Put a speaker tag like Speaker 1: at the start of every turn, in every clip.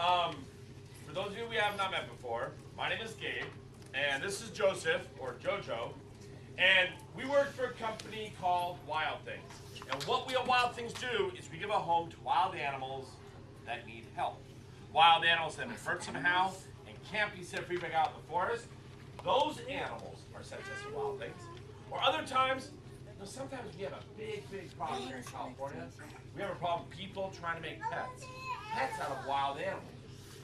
Speaker 1: For those of you we have not met before, my name is Gabe, and this is Joseph, or Jojo, and we work for a company called Wild Things. And what we at Wild Things do is we give a home to wild animals that need help. Wild animals that have been hurt somehow and can't be set free back out in the forest. Those animals are sent to us at Wild Things. Or other times, sometimes we have a big problem here in California. We have a problem with people trying to make pets out of wild animals.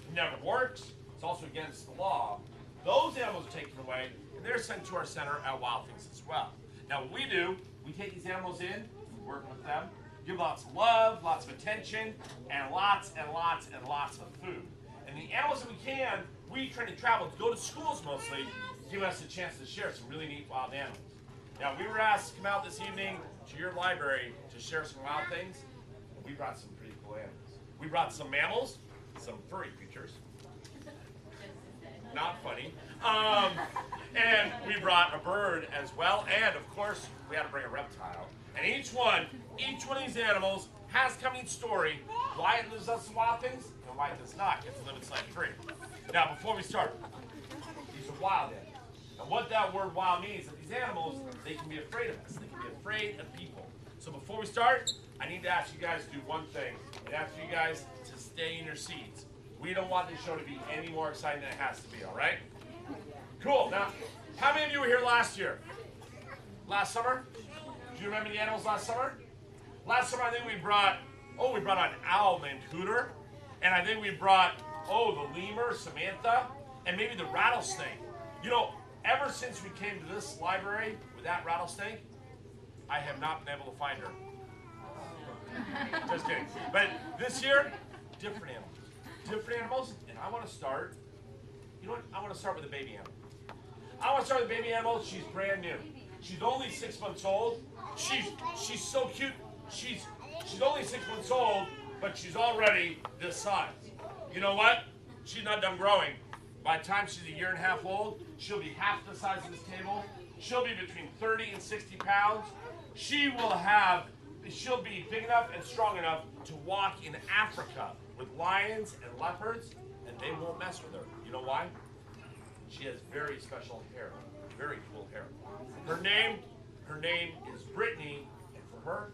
Speaker 1: It never works. It's also against the law. Those animals are taken away, and they're sent to our center at Wild Things as well. Now what we do, we take these animals in, we work with them, give lots of love, lots of attention, and lots of food. And the animals that we can, we train to travel to go to schools mostly, give us a chance to share some really neat wild animals. Now we were asked to come out this evening to your library to share some wild things, and we brought some pretty cool animals. We brought some mammals, some furry creatures. Not funny. And we brought a bird as well, and of course we had to bring a reptile. And each one of these animals has come each story, why it lives us in Wild Things and why it does not get to live its life free. Now before we start, these are wild animals. And what that word wild means is that these animals, they can be afraid of us. They can be afraid of people. So before we start, I need to ask you guys to do one thing, and ask you guys to stay in your seats. We don't want this show to be any more exciting than it has to be, all right? Cool. Now, how many of you were here last year? Last summer? Do you remember the animals last summer? Last summer, I think we brought an owl named Hooter, and I think we brought, the lemur, Samantha, and maybe the rattlesnake. You know, ever since we came to this library with that rattlesnake, I have not been able to find her. Just kidding. But this year, different animals. Different animals, and I want to start, you know what? I want to start with a baby animal. I want to start with a baby animal. She's brand new. She's only 6 months old. She's so cute. She's only 6 months old, but she's already this size. You know what? She's not done growing. By the time she's a year and a half old, she'll be half the size of this table. She'll be between 30 and 60 pounds. She'll be big enough and strong enough to walk in Africa with lions and leopards, and they won't mess with her. You know why? She has very special hair, very cool hair. Her name is Brittany, and for her,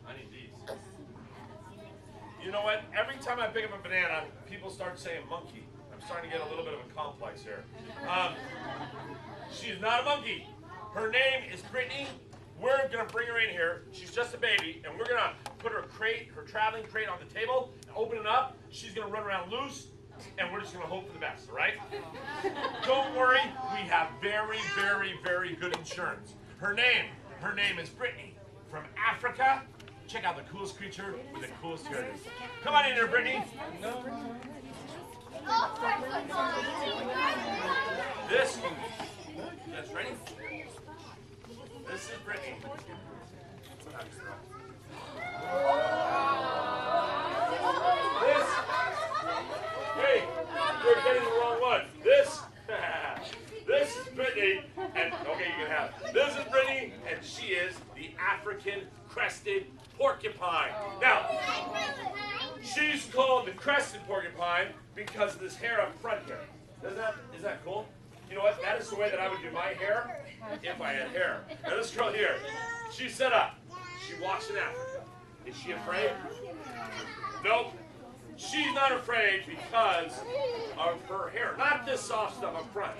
Speaker 1: I need these. You know what? Every time I pick up a banana, people start saying monkey. I'm starting to get a little bit of a complex here. She's not a monkey. Her name is Brittany. We're going to bring her in here. She's just a baby, and we're going to put her traveling crate on the table, and open it up. She's going to run around loose, and we're just going to hope for the best, all right? Don't worry. We have very good insurance. Her name is Brittany from Africa. Check out the coolest creature with the coolest hair. Come on in here, Brittany. This, you guys ready? This is Brittany. Hey, you're getting the wrong one. This is Brittany, and okay, you can have it. This is Brittany, and she is the African crested porcupine. Now, she's called the crested porcupine because of this hair up front here. Is that cool? You know what? That is the way that I would do my hair if I had hair. Now this girl here, she's set up. She walks in Africa. Is she afraid? Nope. She's not afraid because of her hair. Not this soft stuff up front.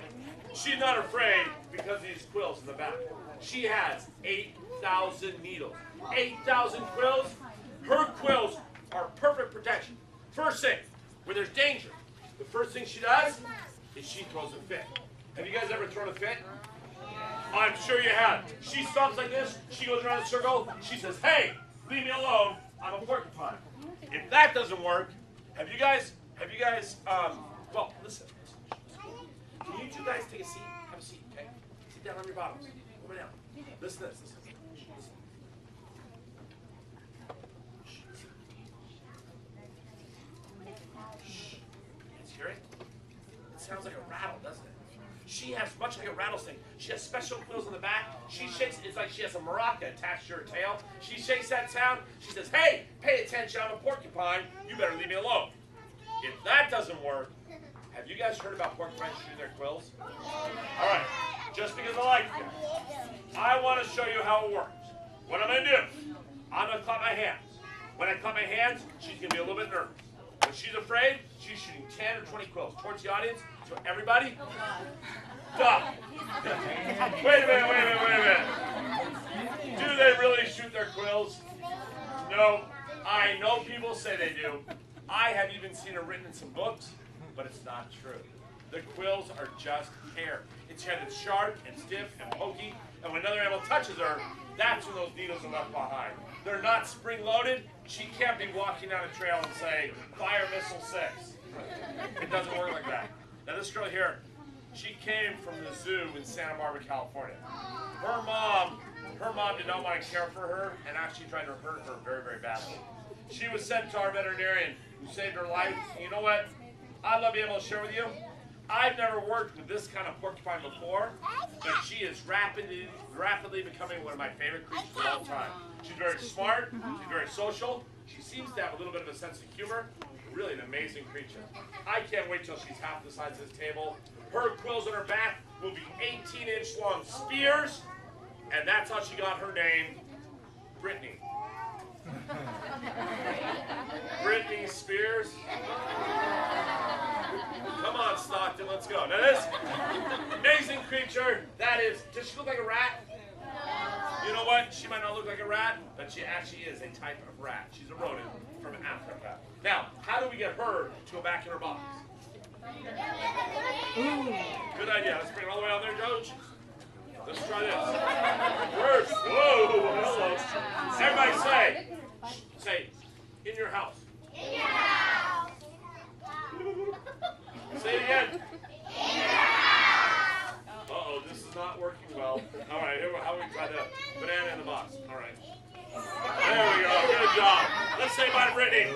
Speaker 1: She's not afraid because of these quills in the back. She has 8,000 needles. 8,000 quills. Her quills are perfect protection. First thing, where there's danger, the first thing she does is she throws a fit. Have you guys ever thrown a fit? I'm sure you have. She stomps like this. She goes around in a circle. She says, "Hey, leave me alone. I'm a porcupine." If that doesn't work, have you guys, well, listen. Can you two guys take a seat? Have a seat, okay? Sit down on your bottoms. Over down. Listen to this. Listen. Sounds like a rattle, doesn't it? She has much like a rattlesnake. She has special quills on the back. She shakes, it's like she has a maraca attached to her tail. She shakes that sound. She says, hey, pay attention, I'm a porcupine. You better leave me alone. If that doesn't work, have you guys heard about porcupines shooting their quills? All right, just because I like you guys, I want to show you how it works. What I'm going to do, I'm going to clap my hands. When I clap my hands, she's going to be a little bit nervous. When she's afraid, she's shooting 10 or 20 quills towards the audience. So everybody, stop. Wait a minute. Do they really shoot their quills? No. I know people say they do. I have even seen it written in some books, but it's not true. The quills are just hair. It's hair that's sharp and stiff and pokey, and when another animal touches her, that's when those needles are left behind. They're not spring-loaded. She can't be walking down a trail and say, fire missile 6. It doesn't work like that. Now this girl here, she came from the zoo in Santa Barbara, California. Her mom did not want to care for her and actually tried to hurt her very, very badly. She was sent to our veterinarian who saved her life. And you know what? I'd love to be able to share with you. I've never worked with this kind of porcupine before, but she is rapidly becoming one of my favorite creatures of all time. She's very smart, she's very social, she seems to have a little bit of a sense of humor. Really an amazing creature. I can't wait till she's half the size of this table. Her quills on her back will be 18-inch long spears, and that's how she got her name, Brittany. Brittany Spears. Come on, Stockton, let's go. Now this amazing creature, that is, does she look like a rat? You know what? She might not look like a rat, but she actually is a type of rat. She's a rodent from Africa. Now, how do we get her to go back in her box? Good idea. Let's bring it all the way out there, Coach. Let's try this. First, whoa, hello. Everybody say, in your house. In your house. Say it again. In your house. Uh-oh, this is not working well. All right, how do we try that? Banana in the box. All right. There we go. Good job. Let's say bye to Brittany.